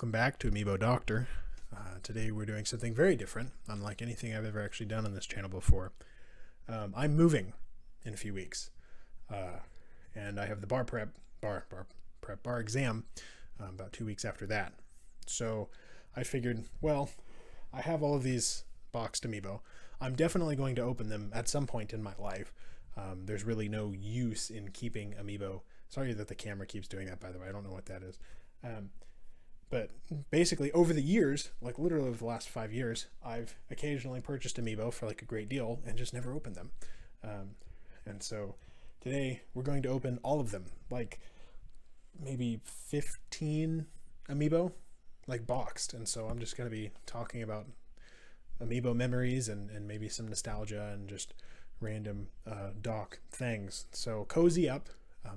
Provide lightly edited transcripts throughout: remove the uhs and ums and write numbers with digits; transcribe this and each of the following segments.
Welcome back to Amiibo Doctor. Today we're doing something very different, unlike anything I've ever actually done on this channel before. I'm moving in a few weeks, and I have the bar exam about 2 weeks after that. So I figured, well, I have all of these boxed Amiibo. I'm definitely going to open them at some point in my life. There's really no use in keeping Amiibo. Sorry that the camera keeps doing that, by the way. I don't know what that is. But basically over the years, like literally over the last 5 years, I've occasionally purchased Amiibo for like a great deal and just never opened them. And so today we're going to open all of them, like maybe 15 Amiibo, like boxed. And so I'm just going to be talking about Amiibo memories and maybe some nostalgia and just random doc things. So cozy up.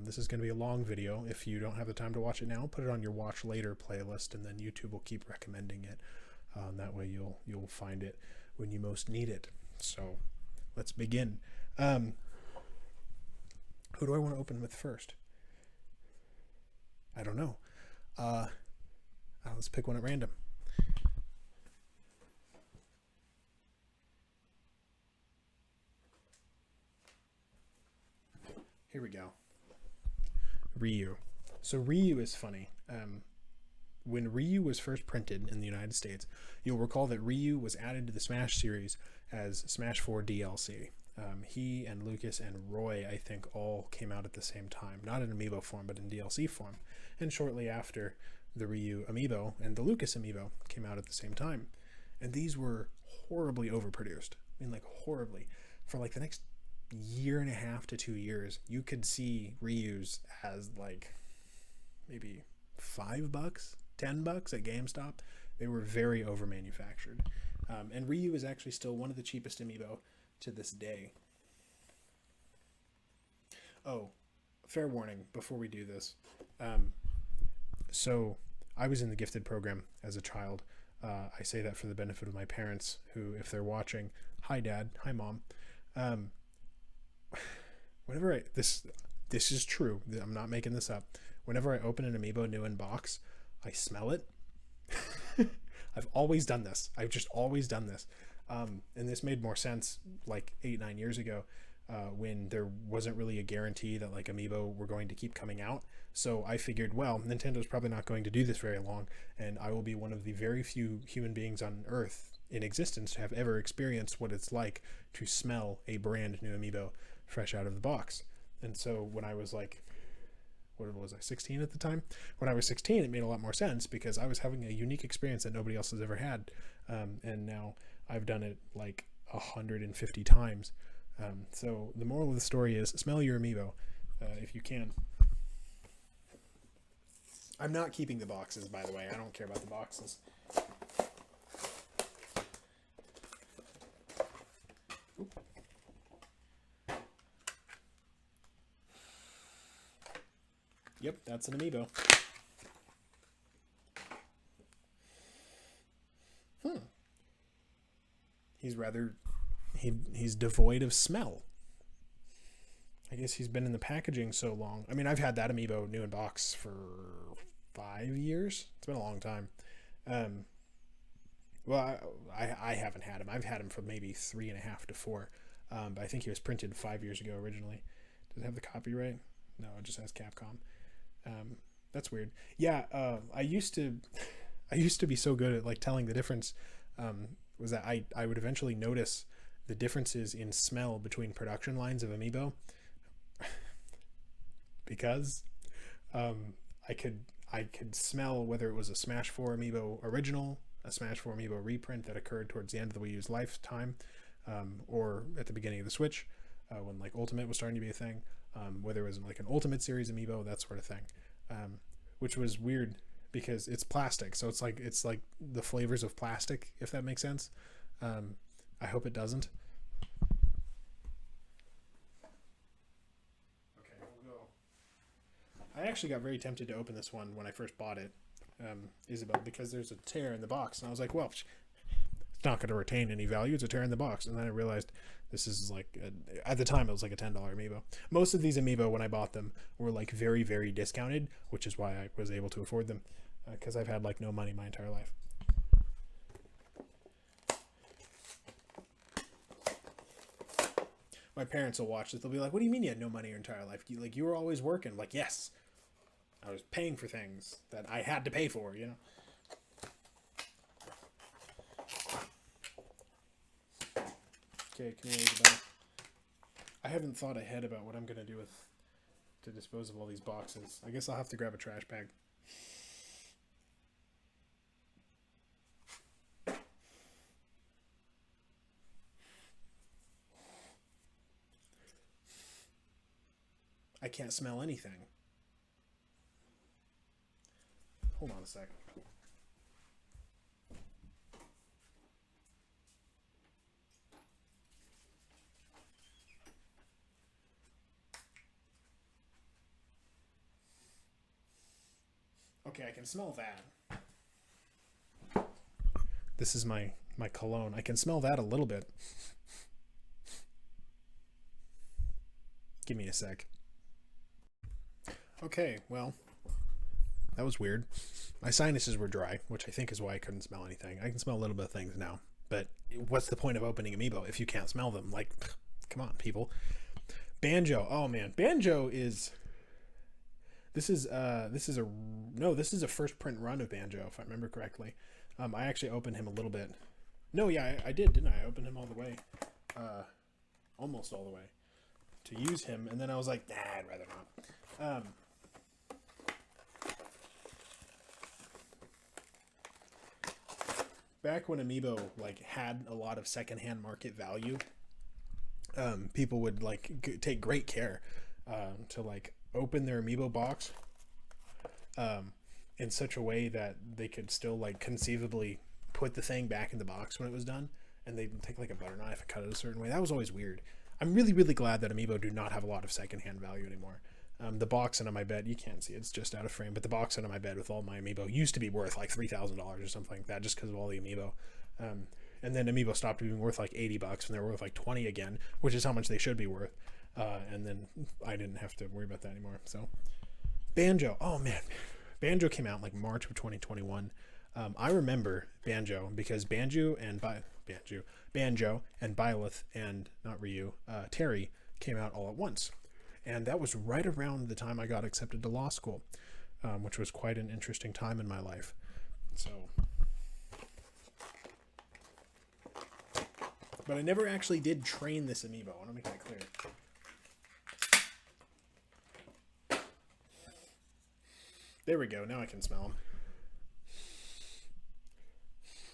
This is going to be a long video. If you don't have the time to watch it now, put it on your watch later playlist, and then YouTube will keep recommending it. That way you'll find it when you most need it. So let's begin. Who do I want to open with first? I don't know. Let's pick one at random. Here we go. Ryu. So Ryu is funny. When Ryu was first printed in the United States, you'll recall that Ryu was added to the Smash series as Smash 4 DLC. He and Lucas and Roy, I think, all came out at the same time. Not in Amiibo form, but in DLC form. And shortly after, the Ryu Amiibo and the Lucas Amiibo came out at the same time. And these were horribly overproduced. I mean, like, horribly. For, like, the next year and a half to 2 years, you could see Ryu's as like maybe $5, $10 at GameStop. They were very over manufactured, and Ryu is actually still one of the cheapest Amiibo to this day. Oh, fair warning before we do this. So I was in the gifted program as a child. I say that for the benefit of my parents, who, if they're watching, hi dad, hi mom. Whenever this is true, I'm not making this up. Whenever I open an Amiibo new in box, I smell it. I've always done this. I've just always done this. And this made more sense like 8-9 years ago, when there wasn't really a guarantee that like Amiibo were going to keep coming out. So I figured, well, Nintendo's probably not going to do this very long, and I will be one of the very few human beings on Earth in existence to have ever experienced what it's like to smell a brand new Amiibo fresh out of the box. And so when I was like, what was I, 16 at the time? When I was 16, it made a lot more sense because I was having a unique experience that nobody else has ever had. And now I've done it like 150 times. So the moral of the story is smell your Amiibo if you can. I'm not keeping the boxes, by the way. I don't care about the boxes. Yep, that's an Amiibo. He's devoid of smell. I guess he's been in the packaging so long. I mean, I've had that Amiibo new in box for 5 years. It's been a long time. Well, I haven't had him. I've had him for maybe 3.5 to 4. But I think he was printed 5 years ago originally. Does it have the copyright? No, it just has Capcom. That's weird. Yeah, I used to be so good at like telling the difference. Was that I would eventually notice the differences in smell between production lines of Amiibo because I could smell whether it was a Smash 4 Amiibo original, a Smash 4 Amiibo reprint that occurred towards the end of the Wii U's lifetime, or at the beginning of the Switch, when like Ultimate was starting to be a thing, whether it was like an Ultimate Series Amiibo, that sort of thing, which was weird because it's plastic, so it's like the flavors of plastic, if that makes sense. I hope it doesn't. Okay, we'll go. I actually got very tempted to open this one when I first bought it, Isabelle, because there's a tear in the box, and I was like, well, it's not going to retain any value. It's a tear in the box. And then I realized this is like, at the time, it was like a $10 Amiibo. Most of these Amiibo, when I bought them, were like very, very discounted, which is why I was able to afford them. because I've had like no money my entire life. My parents will watch this. They'll be like, "What do you mean you had no money your entire life? You were always working." I'm like, yes, I was paying for things that I had to pay for. You know. Okay, come here, Isabelle. I haven't thought ahead about what I'm gonna do to dispose of all these boxes. I guess I'll have to grab a trash bag. I can't smell anything. Hold on a sec. Okay, I can smell that. This is my cologne. I can smell that a little bit. Give me a sec. Okay, well, that was weird. My sinuses were dry, which I think is why I couldn't smell anything. I can smell a little bit of things now, but what's the point of opening Amiibo if you can't smell them? Like, come on, people. Banjo. Oh man, Banjo is. This is a first print run of Banjo, if I remember correctly. I actually opened him a little bit. No, yeah, I did, didn't I? I opened him all the way, almost all the way, to use him, and then I was like, nah, I'd rather not. Back when Amiibo like had a lot of secondhand market value, people would like take great care to like open their Amiibo box in such a way that they could still like conceivably put the thing back in the box when it was done, and they'd take like a butter knife and cut it a certain way. That was always weird. I'm really glad that Amiibo do not have a lot of secondhand value anymore. The box under my bed, you can't see it, it's just out of frame, but the box under my bed with all my Amiibo used to be worth like $3,000 or something like that, just because of all the Amiibo. And then Amiibo stopped being worth like $80 and they were worth like 20 again, which is how much they should be worth. And then I didn't have to worry about that anymore. So Banjo, oh man, Banjo came out in like March of 2021. I remember Banjo because Banjo and Byleth and not Ryu, Terry came out all at once. And that was right around the time I got accepted to law school, which was quite an interesting time in my life. So, but I never actually did train this Amiibo. I want to make that clear. There we go. Now I can smell them.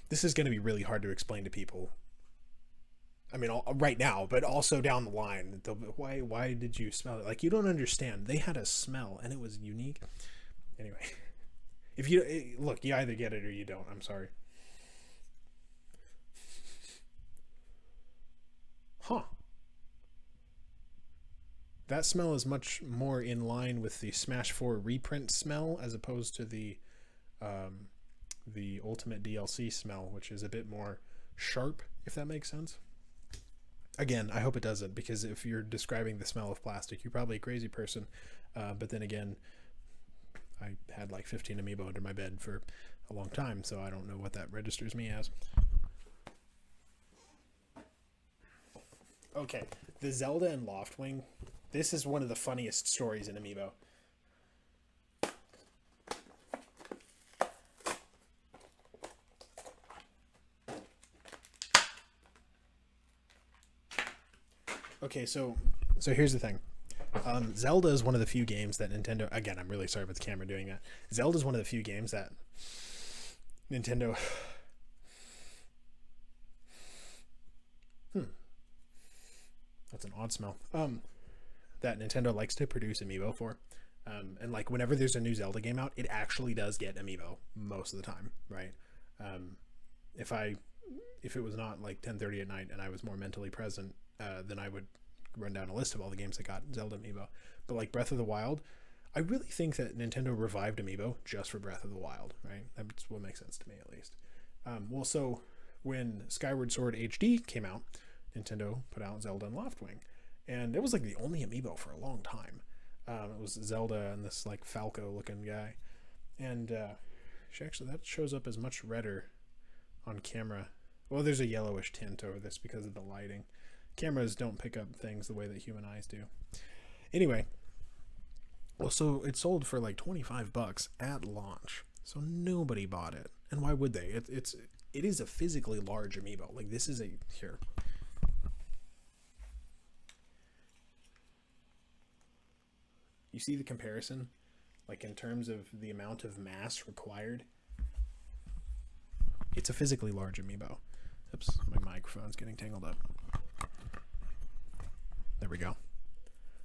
This is going to be really hard to explain to people. I mean, right now, but also down the line. Why did you smell it? Like, you don't understand. They had a smell, and it was unique. Anyway, if you look, you either get it or you don't. I'm sorry. Huh. That smell is much more in line with the Smash 4 reprint smell as opposed to the Ultimate DLC smell, which is a bit more sharp, if that makes sense. Again, I hope it doesn't, because if you're describing the smell of plastic, you're probably a crazy person. But then again, I had like 15 Amiibo under my bed for a long time, so I don't know what that registers me as. Okay, the Zelda and Loftwing. This is one of the funniest stories in Amiibo. Okay, so here's the thing. Zelda is one of the few games that Nintendo... Again, I'm really sorry about the camera doing that. Zelda is one of the few games that Nintendo... That's an odd smell. That Nintendo likes to produce Amiibo for. And like whenever there's a new Zelda game out, it actually does get Amiibo most of the time, right? If it was not like 10:30 at night and I was more mentally present, then I would run down a list of all the games that got Zelda Amiibo. But like Breath of the Wild, I really think that Nintendo revived Amiibo just for Breath of the Wild, right? That's what makes sense to me, at least. Well, so when Skyward Sword HD came out, Nintendo put out Zelda and Loftwing, and it was like the only Amiibo for a long time. It was Zelda and this like Falco looking guy, and that shows up as much redder on camera. Well, there's a yellowish tint over this because of the lighting. Cameras don't pick up things the way that human eyes do. Anyway, well, so it sold for like $25 at launch, so nobody bought it. And why would they? It is a physically large amiibo. Like, this is a, here. You see the comparison? Like, in terms of the amount of mass required? It's a physically large amiibo. Oops, my microphone's getting tangled up. There we go.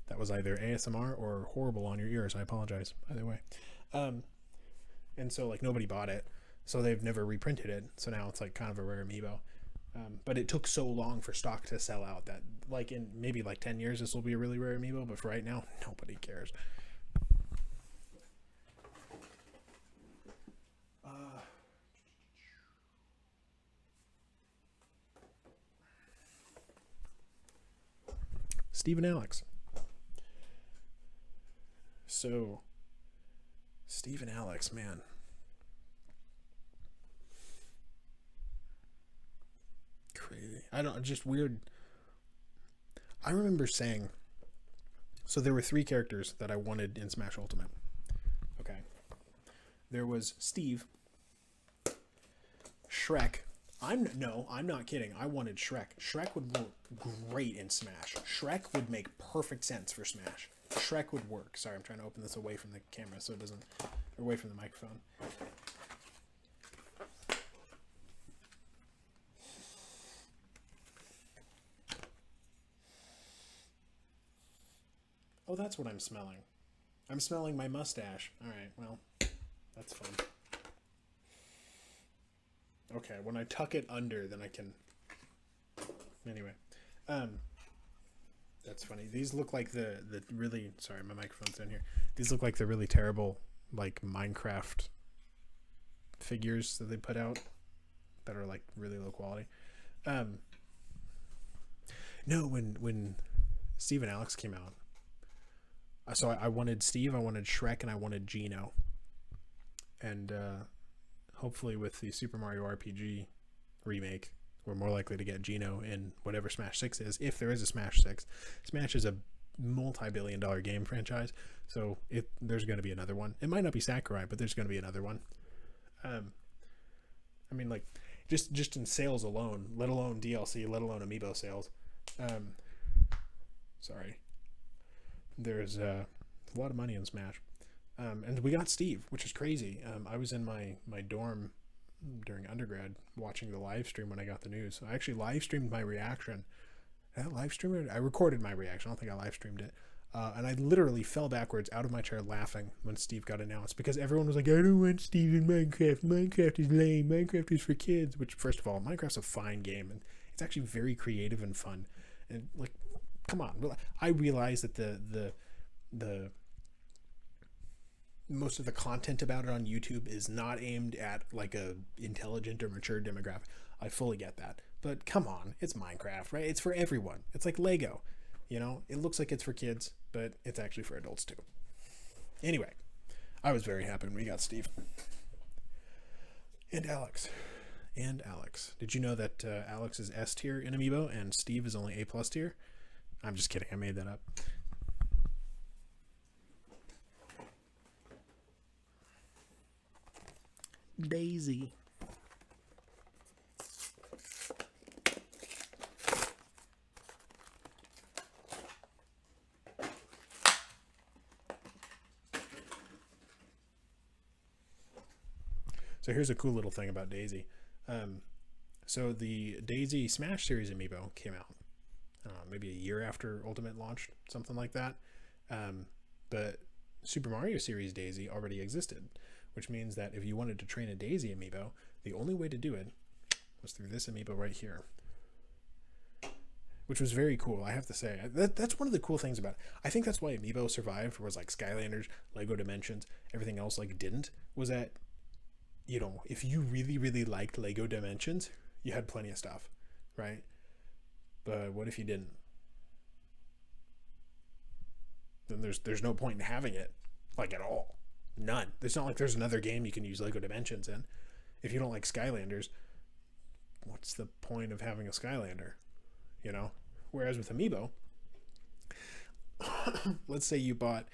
That was either ASMR or horrible on your ears. I apologize. Either way. And so, like, nobody bought it. So they've never reprinted it. So now it's, like, kind of a rare amiibo. But it took so long for stock to sell out that, like, in maybe, like, 10 years, this will be a really rare amiibo. But for right now, nobody cares. Steve and Alex. So, Steve and Alex, man. Crazy. Just weird. I remember saying, so there were 3 characters that I wanted in Smash Ultimate. Okay. There was Steve, Shrek. I'm not kidding. I wanted Shrek. Shrek would look great in Smash. Shrek would make perfect sense for Smash. Shrek would work. Sorry, I'm trying to open this away from the camera so it doesn't, away from the microphone. Oh, that's what I'm smelling. I'm smelling my mustache. All right, well, that's fun. Okay, when I tuck it under, then I can... Anyway. That's funny. These look like the really... Sorry, my microphone's in here. These look like the really terrible, like, Minecraft figures that they put out that are, like, really low quality. No, when Steve and Alex came out, so I wanted Steve, I wanted Shrek, and I wanted Geno. And, hopefully with the Super Mario RPG remake, we're more likely to get Geno in whatever Smash 6 is, if there is a Smash 6. Smash is a multi-billion-dollar game franchise, so there's going to be another one. It might not be Sakurai, but there's going to be another one. I mean, like, just in sales alone, let alone DLC, let alone Amiibo sales. Sorry. There's a lot of money in Smash. And we got Steve, which is crazy. I was in my dorm during undergrad watching the live stream when I got the news. So I actually live streamed my reaction. Did I live stream it? I recorded my reaction. I don't think I live streamed it. And I literally fell backwards out of my chair laughing when Steve got announced because everyone was like, I don't want Steve in Minecraft. Minecraft is lame. Minecraft is for kids. Which, first of all, Minecraft's a fine game. And it's actually very creative and fun. And, like, come on. I realize that the most of the content about it on YouTube is not aimed at, like, a intelligent or mature demographic. I fully get that. But come on, it's Minecraft, right? It's for everyone. It's like Lego. You know, it looks like it's for kids, but it's actually for adults too. Anyway, I was very happy when we got Steve. And Alex. Did you know that Alex is S tier in Amiibo and Steve is only A+ tier? I'm just kidding. I made that up. Daisy. So here's a cool little thing about Daisy. So the Daisy Smash Series Amiibo came out, maybe a year after Ultimate launched, something like that. But Super Mario Series Daisy already existed, which means that if you wanted to train a Daisy Amiibo, the only way to do it was through this Amiibo right here, which was very cool, I have to say. That's one of the cool things about it. I think that's why Amiibo survived, whereas, like, Skylanders, Lego Dimensions, everything else, like, didn't, was that, you know, if you really, really liked Lego Dimensions, you had plenty of stuff, right? But what if you didn't? Then there's no point in having it, like, at all. None. It's not like there's another game you can use Lego Dimensions in. If you don't like Skylanders, what's the point of having a Skylander? You know? Whereas with Amiibo, let's say you bought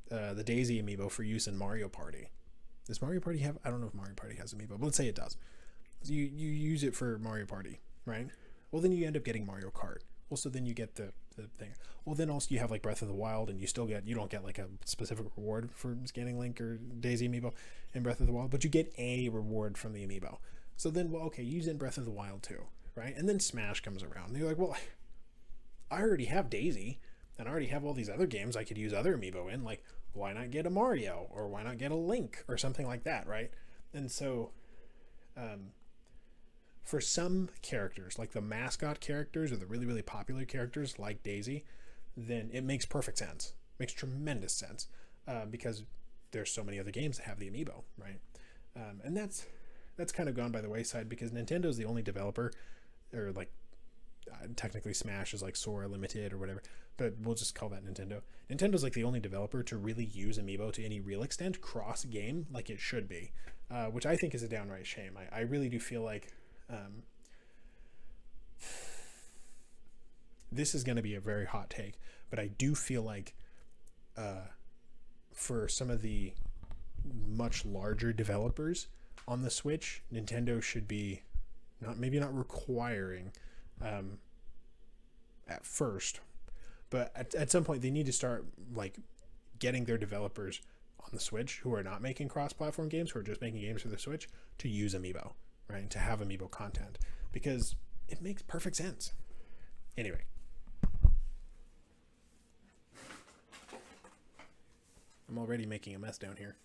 the Daisy Amiibo for use in Mario Party. Does Mario Party have... I don't know if Mario Party has Amiibo, but let's say it does. You use it for Mario Party, right? Well, then you end up getting Mario Kart. Well, so then you get the thing. Well, then also you have like Breath of the Wild, and you don't get like a specific reward for scanning Link or Daisy Amiibo in Breath of the Wild, but you get a reward from the Amiibo. So then, well, okay, use it in Breath of the Wild too, right? And then Smash comes around. And you're like, well, I already have Daisy, and I already have all these other games I could use other Amiibo in. Like, why not get a Mario, or why not get a Link, or something like that, right? And so, for some characters, like the mascot characters or the really, really popular characters like Daisy, then it makes perfect sense. Makes tremendous sense because there's so many other games that have the Amiibo, right? And that's kind of gone by the wayside because Nintendo's the only developer, or like technically Smash is like Sora Limited or whatever, but we'll just call that Nintendo. Nintendo's like the only developer to really use Amiibo to any real extent cross-game like it should be, which I think is a downright shame. I really do feel like this is going to be a very hot take, but I do feel like for some of the much larger developers on the Switch, Nintendo should be maybe not requiring at first, but at some point they need to start like getting their developers on the Switch who are not making cross-platform games, who are just making games for the Switch, to use Amiibo, right? And to have Amiibo content, because it makes perfect sense. Anyway. I'm already making a mess down here.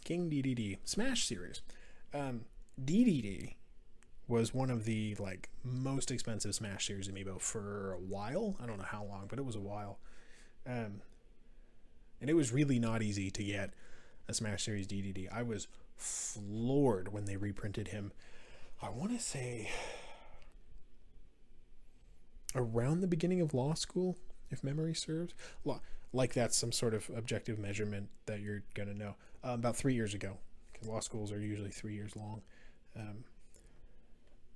King Dedede Smash series. Dedede was one of the like most expensive Smash series amiibo for a while. I don't know how long, but it was a while. And it was really not easy to get a Smash series Dedede. I was floored when they reprinted him. I want to say around the beginning of law school, if memory serves. Like that's some sort of objective measurement that you're going to know. About 3 years ago, because law schools are usually 3 years long.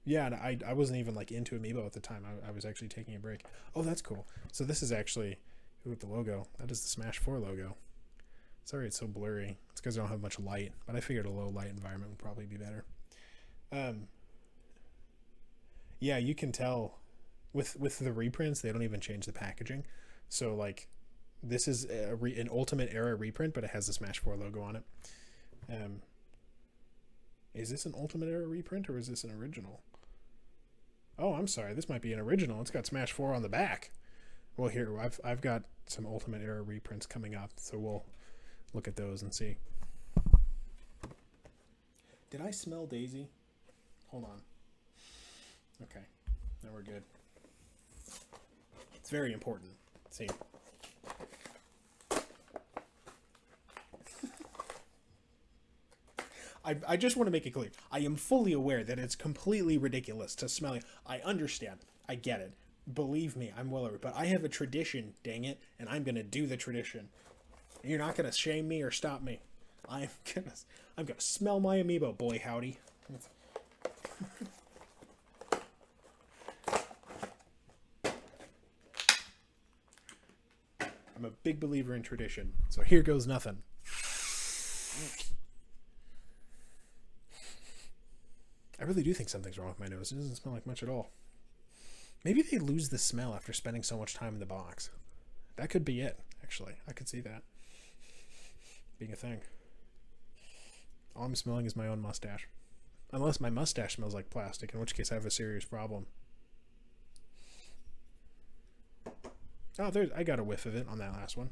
Yeah, and I wasn't even like into Amiibo at the time. I was actually taking a break. Oh, that's cool. So this is actually with the logo. That is the Smash 4 logo. Sorry it's so blurry. It's because I don't have much light, but I figured a low light environment would probably be better. Yeah, you can tell with the reprints, they don't even change the packaging. So like this is an Ultimate Era reprint, but it has the Smash 4 logo on it. Is this an Ultimate Era reprint or is this an original? Oh, I'm sorry. This might be an original. It's got Smash 4 on the back. Well, here, I've got some Ultimate Era reprints coming up, so we'll look at those and see. Did I smell Daisy? Hold on. Okay. Now we're good. It's very important. See. I just want to make it clear. I am fully aware that it's completely ridiculous to smell it. I understand. I get it. Believe me, I'm well aware. But I have a tradition, dang it, and I'm going to do the tradition. You're not going to shame me or stop me. I'm gonna smell my amiibo, boy howdy. I'm a big believer in tradition, so here goes nothing. I really do think something's wrong with my nose. It doesn't smell like much at all. Maybe they lose the smell after spending so much time in the box. That could be it, actually. I could see that being a thing. All I'm smelling is my own mustache. Unless my mustache smells like plastic, in which case I have a serious problem. Oh, I got a whiff of it on that last one.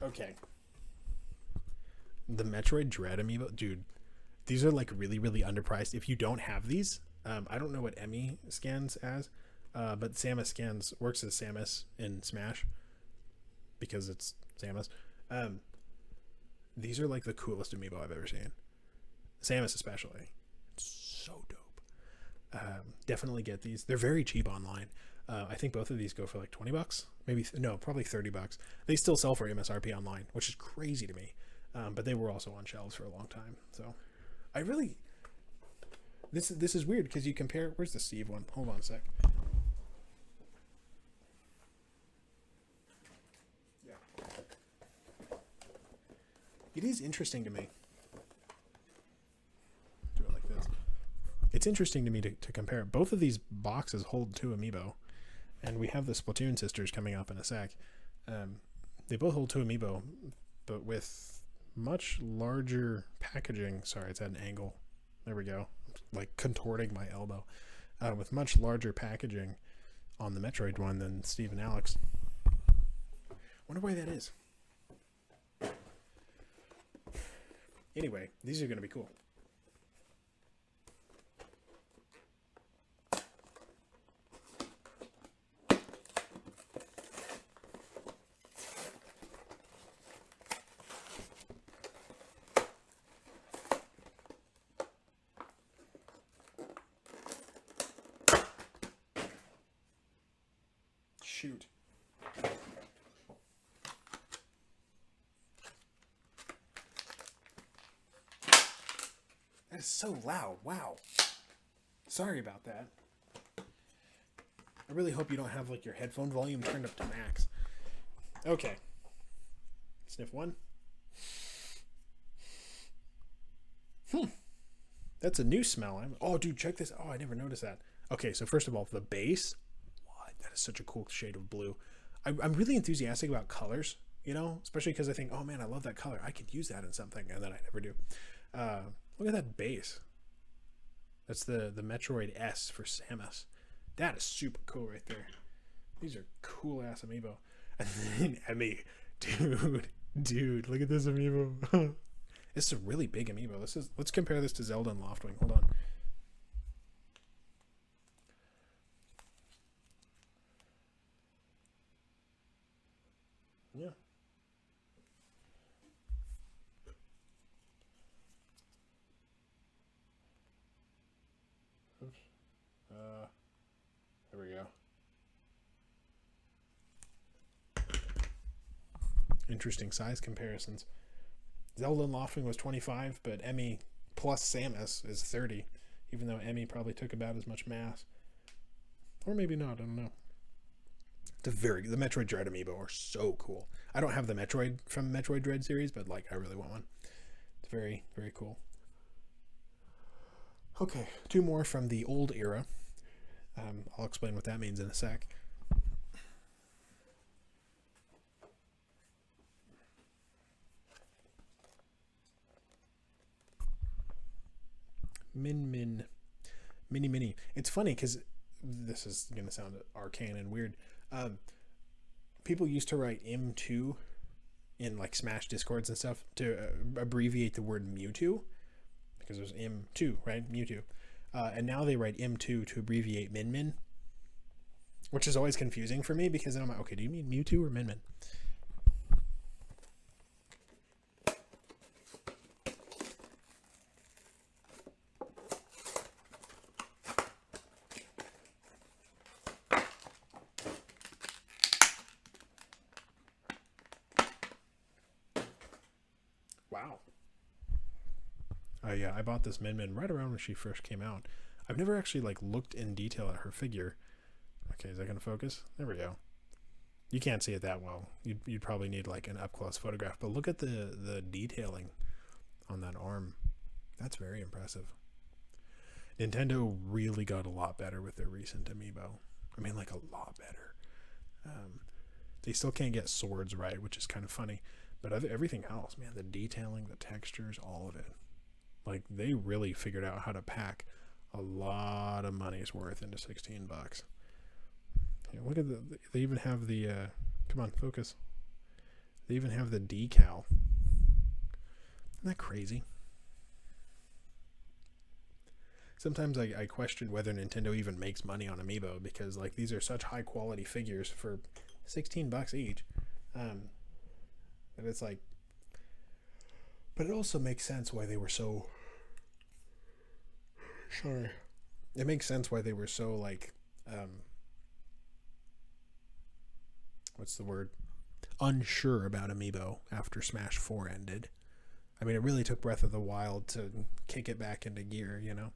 Okay. The Metroid Dread amiibo, dude, these are like really, really underpriced. If you don't have these, I don't know what Emmy scans as, but Samus scans works as Samus in Smash because it's Samus. These are like the coolest amiibo I've ever seen. Samus especially. It's so dope. Definitely get these. They're very cheap online. I think both of these go for like $20. Maybe no, probably $30. They still sell for MSRP online, which is crazy to me. But they were also on shelves for a long time. So I really, this is weird because you compare. Where's the Steve one? Hold on a sec. Yeah. It is interesting to me. Do it like this. It's interesting to me to compare. Both of these boxes hold 2 amiibo, and we have the Splatoon sisters coming up in a sec. They both hold 2 amiibo, but with much larger packaging. Sorry, it's at an angle. There we go. Like contorting my elbow. With much larger packaging on the Metroid one than Steve and Alex. Wonder why that is. Anyway, these are going to be cool. Shoot. That is so loud. Wow. Sorry about that. I really hope you don't have like your headphone volume turned up to max. Okay. Sniff 1. That's a new smell. Oh, dude, check this. Oh, I never noticed that. Okay, so first of all, the base. That is such a cool shade of blue. I'm really enthusiastic about colors, you know, especially because I think, oh man, I love that color. I could use that in something, and then I never do. Look at that base. That's the Metroid S for Samus. That is super cool right there. These are cool ass amiibo. And then Emmy, dude, look at this amiibo. This is a really big amiibo. Let's compare this to Zelda and Loftwing. Hold on. Yeah. Oops. There we go. Interesting size comparisons. Zelda and Loftwing was 25, but Emmy plus Samus is 30, even though Emmy probably took about as much mass. Or maybe not, I don't know. The Metroid Dread amiibo are so cool. I don't have the Metroid from Metroid Dread series, but like I really want one. It's very, very cool. Okay, 2 more from the old era. I'll explain what that means in a sec. Mini. It's funny because this is going to sound arcane and weird. People used to write M2 in like Smash Discords and stuff to abbreviate the word Mewtwo, because there's M2, right? Mewtwo. And now they write M2 to abbreviate Min, which is always confusing for me because then I'm like, okay, do you mean Mewtwo or Min? Wow. Yeah, I bought this Min right around when she first came out. I've never actually like looked in detail at her figure. Okay, is that gonna focus? There we go. You can't see it that well. You'd probably need like an up close photograph. But look at the detailing on that arm. That's very impressive. Nintendo really got a lot better with their recent amiibo. I mean, like a lot better. They still can't get swords right, which is kind of funny. But everything else, man, the detailing, the textures, all of it. Like, they really figured out how to pack a lot of money's worth into $16. Yeah, look at they even have the, come on, focus. They even have the decal. Isn't that crazy? Sometimes I question whether Nintendo even makes money on Amiibo, because, like, these are such high quality figures for $16 each. And it's like, But it also makes sense why they were so... Sorry. It makes sense why they were so, like... what's the word? Unsure about Amiibo after Smash 4 ended. I mean, it really took Breath of the Wild to kick it back into gear, you know?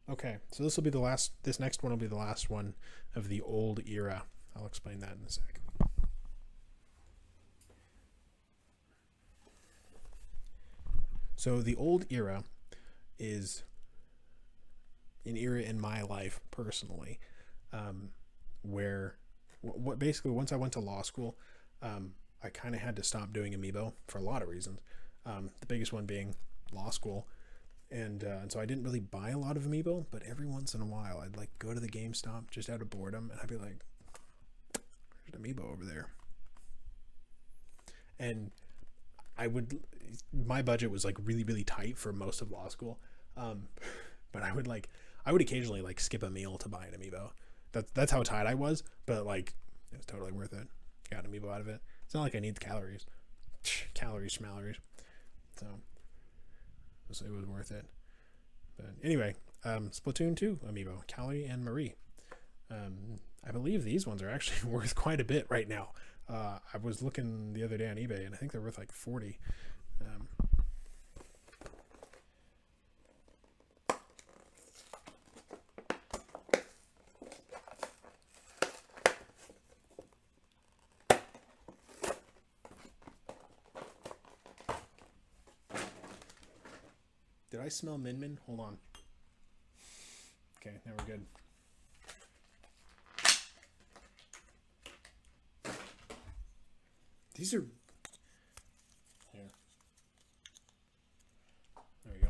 Okay, so this next one will be the last one of the old era. I'll explain that in a sec. So the old era is an era in my life personally, where basically once I went to law school, I kind of had to stop doing Amiibo for a lot of reasons. The biggest one being law school. And so I didn't really buy a lot of Amiibo, but every once in a while I'd like go to the GameStop just out of boredom, and I'd be like, there's an Amiibo over there. And my budget was like really, really tight for most of law school. But I would occasionally like skip a meal to buy an Amiibo. That's how tight I was, but like it was totally worth it. Got an Amiibo out of it. It's not like I need the calories. Calories, schmalories. So it was worth it. But anyway, Splatoon 2 Amiibo, Callie and Marie. I believe these ones are actually worth quite a bit right now. I was looking the other day on eBay, and I think they're worth like 40. Did I smell Min? Hold on. Okay, now we're good. These are... Here. There we go.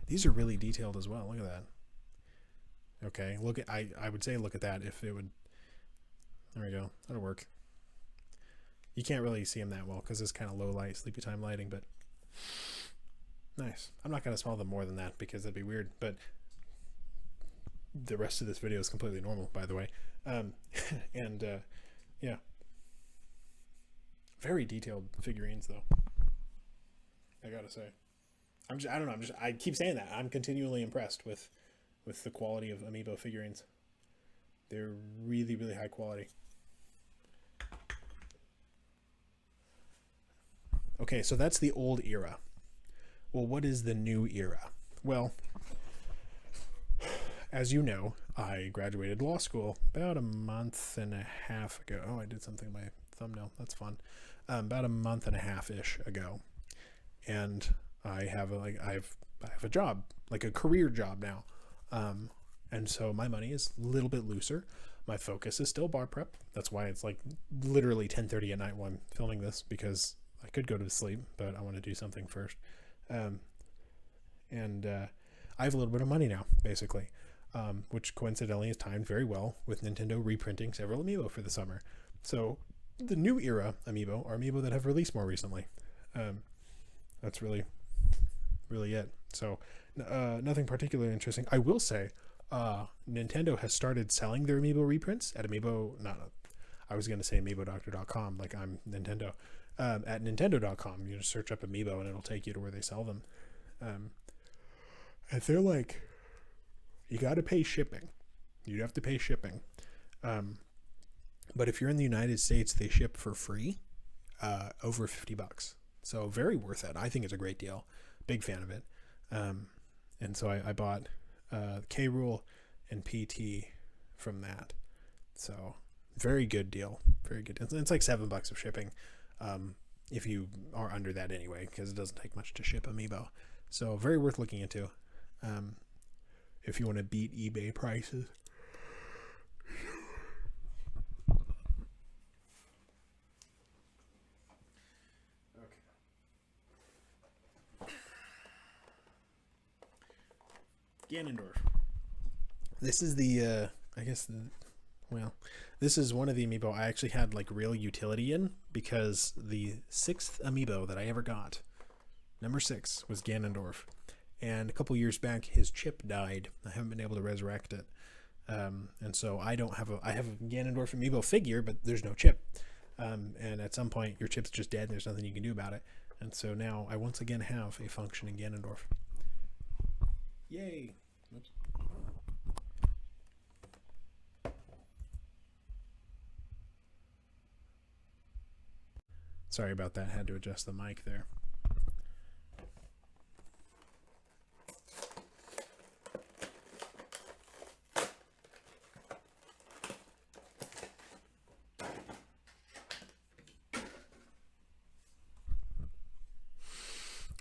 These are really detailed as well. Look at that. Okay, look at... I would say look at that if it would... There we go. That'll work. You can't really see them that well because it's kind of low light, sleepy time lighting, but... Nice. I'm not going to smell them more than that because that'd be weird, but the rest of this video is completely normal, by the way. Yeah. Very detailed figurines, though. I gotta say. I don't know, I keep saying that. I'm continually impressed with the quality of Amiibo figurines. They're really, really high quality. Okay, so that's the old era. Well, what is the new era? Well, as you know, I graduated law school about a month and a half ago. Oh, I did something with my thumbnail. That's fun. About a month and a half-ish ago. And I have a job, like a career job now. And so my money is a little bit looser. My focus is still bar prep. That's why it's like literally 10:30 at night while I'm filming this, because I could go to sleep, but I want to do something first. I have a little bit of money now, basically, which coincidentally is timed very well with Nintendo reprinting several Amiibo for the summer. So the new era Amiibo are Amiibo that have released more recently. That's really, really it. So nothing particularly interesting. I will say, Nintendo has started selling their Amiibo reprints at I was going to say AmiiboDoctor.com, like I'm Nintendo. At Nintendo.com, you just search up Amiibo and it'll take you to where they sell them. And they're like, you got to pay shipping. You'd have to pay shipping. But if you're in the United States, they ship for free, over $50. So very worth it. I think it's a great deal. Big fan of it. And so I bought K-Rool and PT from that. So very good deal. Very good. It's like $7 of shipping. If you are under that anyway, because it doesn't take much to ship Amiibo. So very worth looking into. If you want to beat eBay prices. Ganondorf. This is the, this is one of the Amiibo I actually had like real utility in, because the 6th Amiibo that I ever got, number 6, was Ganondorf. And a couple years back, his chip died. I haven't been able to resurrect it. And so I have a Ganondorf Amiibo figure, but there's no chip. And at some point, your chip's just dead and there's nothing you can do about it. And so now I once again have a functioning Ganondorf. Yay! Oops. Sorry about that, had to adjust the mic there.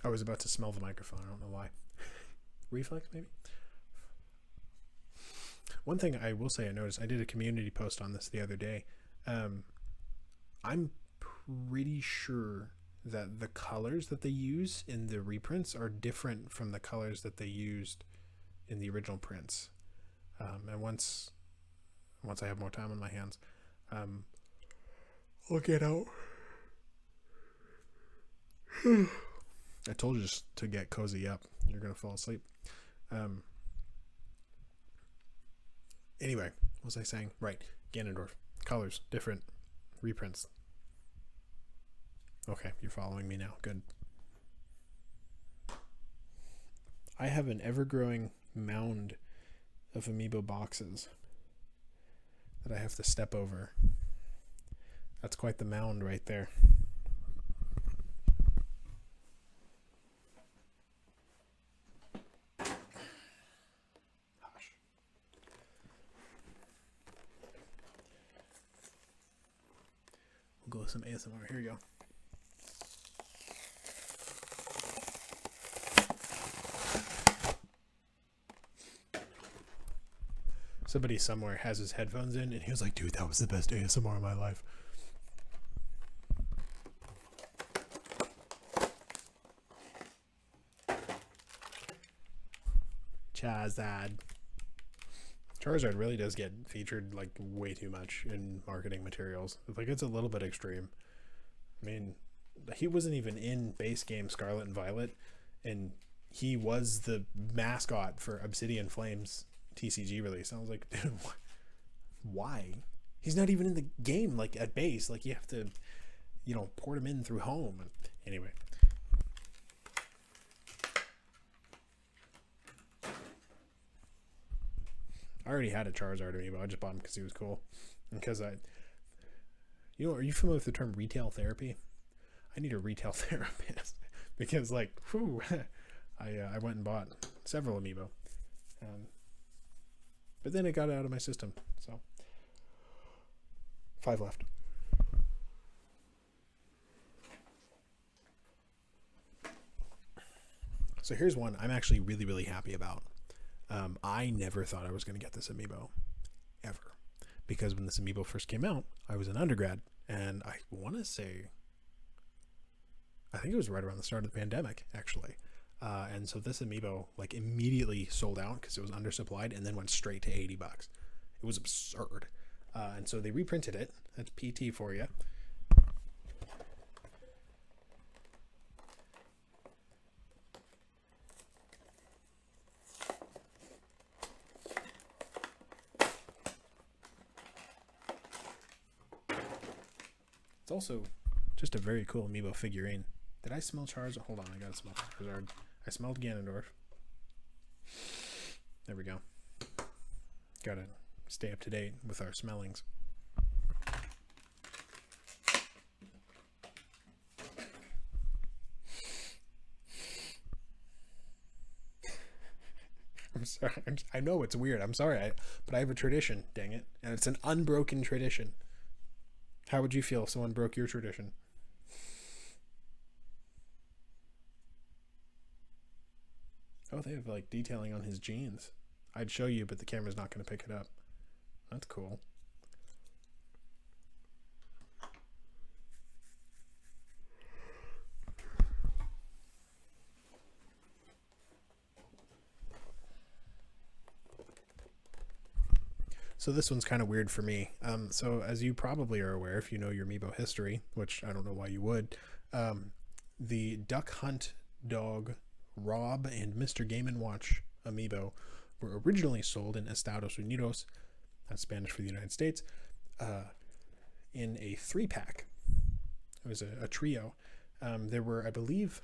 I was about to smell the microphone, I don't know why. Reflex, maybe? One thing I will say I noticed, I did a community post on this the other day. I'm pretty sure that the colors that they use in the reprints are different from the colors that they used in the original prints. And once I have more time on my hands, I'll get out. I told you just to get cozy up. You're going to fall asleep. Anyway, what was I saying? Right. Ganondorf. Colors. Different. Reprints. Okay, you're following me now. Good. I have an ever-growing mound of Amiibo boxes that I have to step over. That's quite the mound right there. We'll go with some ASMR. Here you go. Somebody somewhere has his headphones in and he was like, dude, that was the best ASMR of my life. Charizard really does get featured like way too much in marketing materials. Like, it's a little bit extreme. I mean, he wasn't even in base game Scarlet and Violet, and he was the mascot for Obsidian Flames TCG release. I was like, dude, why? He's not even in the game, like, at base. Like, you have to, you know, port him in through home. Anyway. I already had a Charizard Amiibo. I just bought him because he was cool. And because are you familiar with the term retail therapy? I need a retail therapist because, like, whew, I went and bought several Amiibo. But then it got out of my system. So 5 left. So here's one I'm actually really, really happy about. I never thought I was going to get this Amiibo ever, because when this Amiibo first came out, I was an undergrad, and I want to say, I think it was right around the start of the pandemic, actually. And so this Amiibo like immediately sold out because it was undersupplied, and then went straight to $80. It was absurd. And so they reprinted it. That's PT for you. It's also just a very cool Amiibo figurine. Did I smell Charizard? Hold on, I gotta smell Charizard. I smelled Ganondorf. There we go. Gotta stay up to date with our smellings. I'm sorry. I know it's weird. I'm sorry. But I have a tradition, dang it. And it's an unbroken tradition. How would you feel if someone broke your tradition? Oh, they have like detailing on his jeans. I'd show you, but the camera's not going to pick it up. That's cool. So this one's kind of weird for me. So as you probably are aware, if you know your Amiibo history, which I don't know why you would, the Duck Hunt Dog Rob and Mr. Game & Watch Amiibo were originally sold in Estados Unidos, that's Spanish for the United States, in a 3-pack. It was a trio. There were, I believe,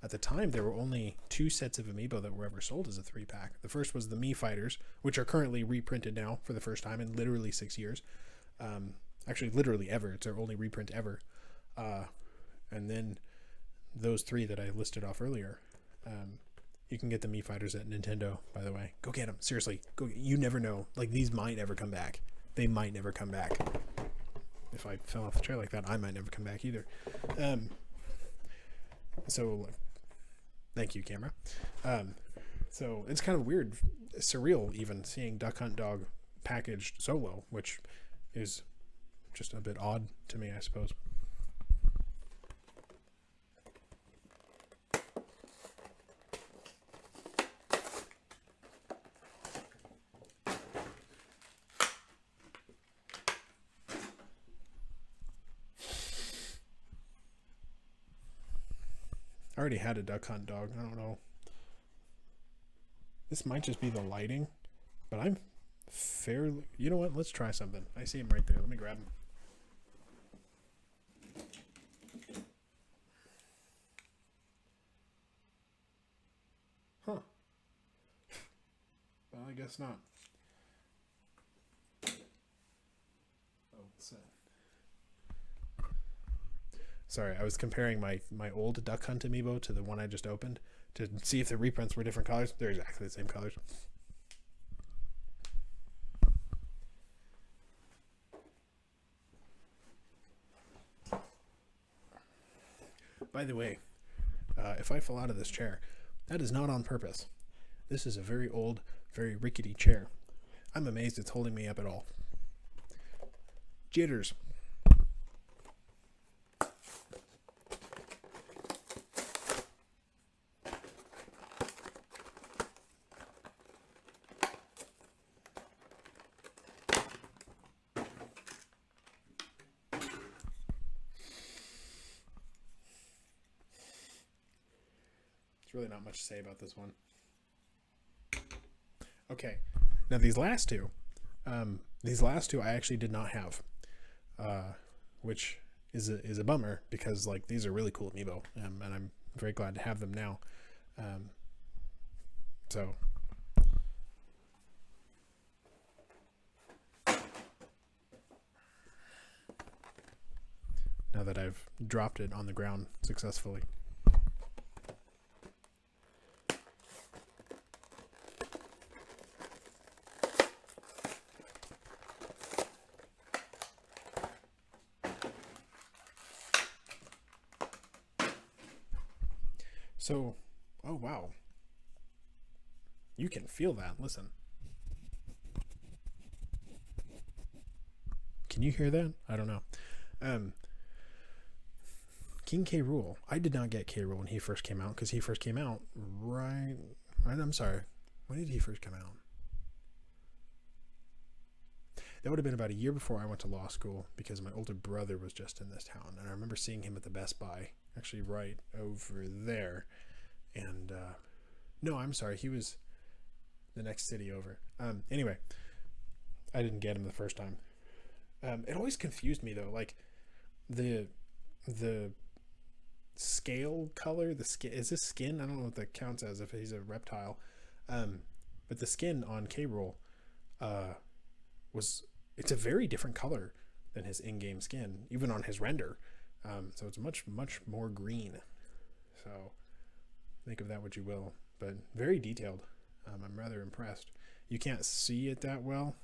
at the time, there were only 2 sets of Amiibo that were ever sold as a 3-pack. The first was the Mii Fighters, which are currently reprinted now for the first time in literally 6 years. Actually, literally ever. It's their only reprint ever. And then those 3 that I listed off earlier. You can get the Mii Fighters at Nintendo, by the way. Go get them. Seriously. Go. You never know. Like, these might never come back. They might never come back. If I fell off the chair like that, I might never come back either. So, thank you, camera. So, it's kind of weird, surreal even, seeing Duck Hunt Dog packaged solo, which is just a bit odd to me, I suppose. I already had a Duck Hunt Dog. I don't know. This might just be the lighting, but I'm fairly... You know what? Let's try something. I see him right there. Let me grab him. Huh. Well, I guess not. Oh, what's that? Sorry, I was comparing my old Duck Hunt Amiibo to the one I just opened to see if the reprints were different colors. They're exactly the same colors. By the way, if I fall out of this chair, that is not on purpose. This is a very old, very rickety chair. I'm amazed it's holding me up at all. Jitters. Really not much to say about this one. Okay, now these last two I actually did not have, which is a bummer because like these are really cool Amiibo, and I'm very glad to have them now. So now that I've dropped it on the ground successfully. So, oh wow. You can feel that. Listen. Can you hear that? I don't know. King K. Rool. I did not get K. Rool when he first came out because he first came out right. I'm sorry. When did he first come out? That would have been about a year before I went to law school because my older brother was just in this town. And I remember seeing him at the Best Buy, actually right over there. And, no, I'm sorry. He was the next city over. Anyway, I didn't get him the first time. It always confused me though. Like the scale color, is this skin? I don't know what that counts as if he's a reptile. But the skin on K. Rool, it's a very different color than his in-game skin, even on his render. So it's much more green. So think of that what you will, but very detailed. I'm rather impressed. You can't see it that well.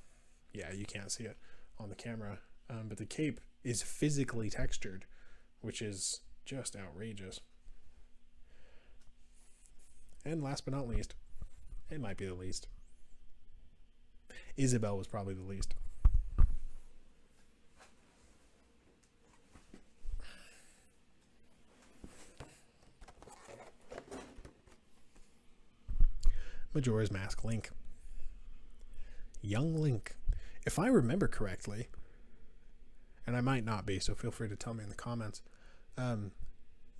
Yeah, you can't see it on the camera. But the cape is physically textured, which is just outrageous. And last but not least, it might be the least. Isabelle was probably the least. Majora's Mask Link. Young Link. If I remember correctly, and I might not be, so feel free to tell me in the comments,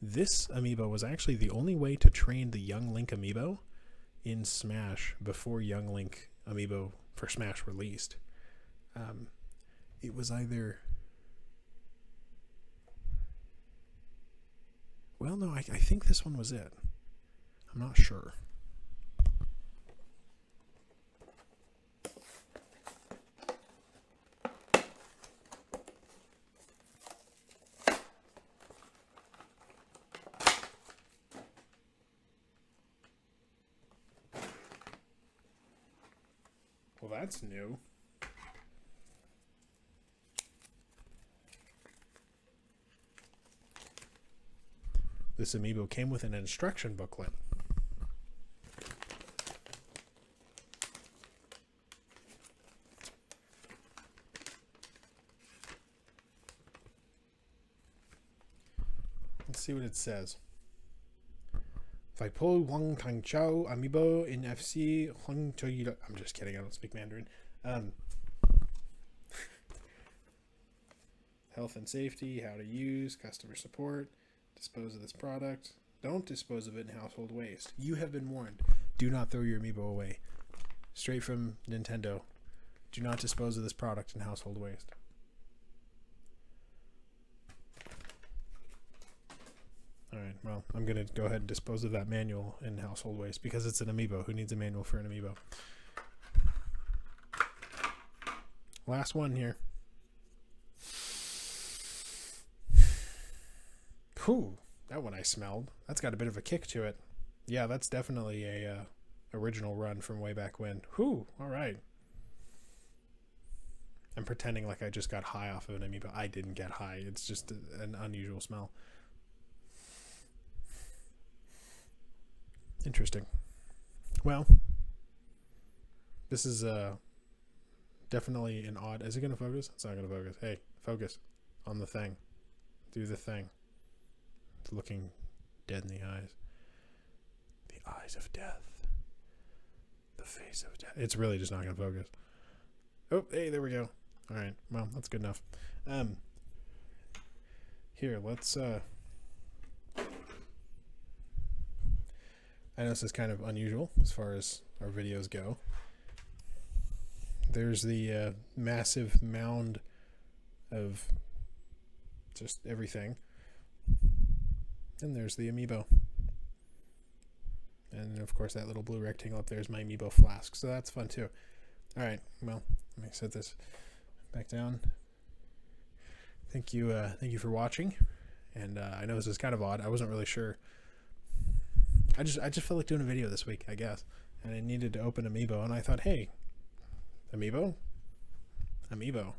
this Amiibo was actually the only way to train the Young Link Amiibo in Smash before Young Link Amiibo for Smash released. It was either... Well, no, I think this one was it. I'm not sure. Well, that's new. This Amiibo came with an instruction booklet. Let's see what it says. If I pull Wang Tang Chao Amiibo in FC Huang Choyi. I'm just kidding, I don't speak Mandarin. Health and safety, how to use, customer support, dispose of this product. Don't dispose of it in household waste. You have been warned. Do not throw your Amiibo away. Straight from Nintendo. Do not dispose of this product in household waste. Alright, well, I'm going to go ahead and dispose of that manual in household waste because it's an Amiibo. Who needs a manual for an Amiibo? Last one here. Whew, that one I smelled. That's got a bit of a kick to it. Yeah, that's definitely a original run from way back when. Whew, alright. I'm pretending like I just got high off of an Amiibo. I didn't get high. It's just an unusual smell. Interesting. Well, this is definitely an odd... Is it going to focus? It's not going to focus. Hey, focus on the thing. Do the thing. It's looking dead in the eyes. The eyes of death. The face of death. It's really just not going to focus. Oh, hey, there we go. All right. Well, that's good enough. Here, let's... I know this is kind of unusual as far as our videos go. There's the massive mound of just everything. And there's the Amiibo. And of course that little blue rectangle up there is my Amiibo flask. So that's fun too. Alright, well, let me set this back down. Thank you for watching. And I know this is kind of odd. I wasn't really sure. I just felt like doing a video this week, I guess. And I needed to open Amiibo, and I thought, hey, Amiibo? Amiibo.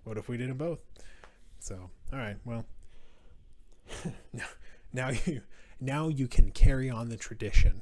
What if we did them both? So, alright, well. now you can carry on the tradition